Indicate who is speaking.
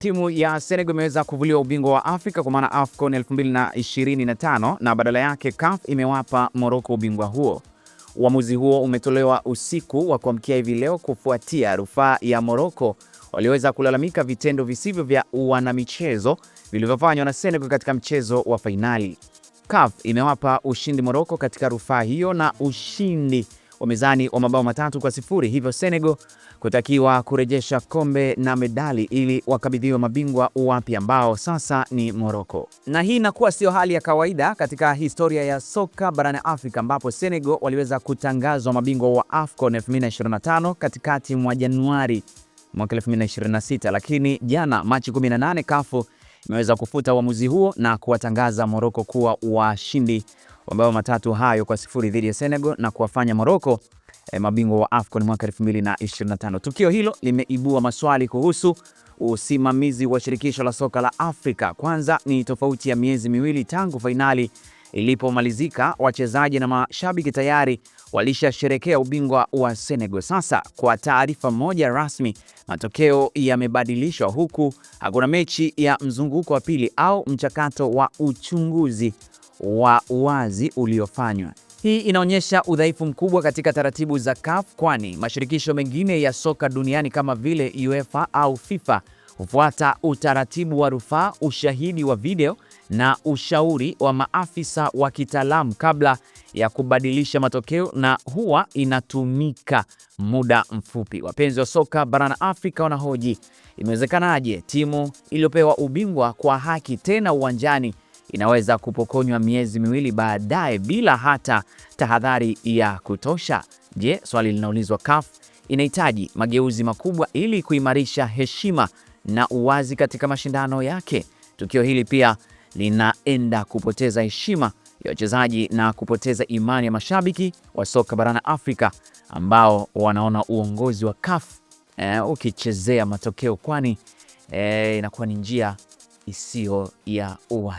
Speaker 1: Timu ya Senegal imeweza kuvuliwa ubingwa wa Afrika kwa maana AFCON 2025 na badala yake CAF imewapa Morocco ubingwa huo. Uamuzi huo umetolewa usiku wa kuamkia hivi leo kufuatia rufaa ya Morocco walioweza kulalamika vitendo visivyo vya wanamichezo vilivyofanywa na Senegal katika mchezo wa fainali. CAF imewapa ushindi Morocco katika rufaa hiyo na ushindi wa mezani wa mabao 3-0, hivyo Senegal kutakiwa kurejesha kombe na medali ili wakabidhiwe mabingwa wapya ambao sasa ni Morocco. Na hii inakuwa sio hali ya kawaida katika historia ya soka barani Afrika, ambapo Senegal waliweza kutangazwa mabingwa wa AFCON 2025 katikati mwa Januari mwaka 2026, lakini jana Machi 18 CAF imeweza kufuta uamuzi huo na kuwatangaza Morocco kuwa washindi wa mabao 3-0 dhidi ya Senegal na kuwafanya Morocco mabingwa wa AFCON mwaka 2025. Tukio hilo limeibua maswali kuhusu usimamizi wa shirikisho la soka la Afrika. Kwanza ni tofauti ya miezi miwili tangu fainali ilipomalizika, wachezaji na mashabiki tayari walishasherekea ubingwa wa Senegal. Sasa kwa taarifa moja rasmi, matokeo yamebadilishwa huku hakuna mechi ya mzunguko wa pili au mchakato wa uchunguzi wa wazi uliofanywa. Hii inaonyesha udhaifu mkubwa katika taratibu za CAF, kwani mashirikisho mengine ya soka duniani kama vile UEFA au FIFA hufuata utaratibu wa rufaa, ushahidi wa video na ushauri wa maafisa wa kitaalamu kabla ya kubadilisha matokeo, na huwa inatumika muda mfupi. Wapenzi wa soka barani Afrika wanahoji, imewezekanaje timu iliyopewa ubingwa kwa haki tena uwanjani inaweza kupokonywa miezi miwili baadaye bila hata tahadhari ya kutosha? Je, swali linaulizwa. CAF inahitaji mageuzi makubwa ili kuimarisha heshima na uwazi katika mashindano yake. Tukio hili pia linaenda kupoteza heshima ya wachezaji na kupoteza imani ya mashabiki wa soka barani Afrika ambao wanaona uongozi wa CAF ukichezea matokeo, kwani inakuwa ni njia isiyo ya uwazi.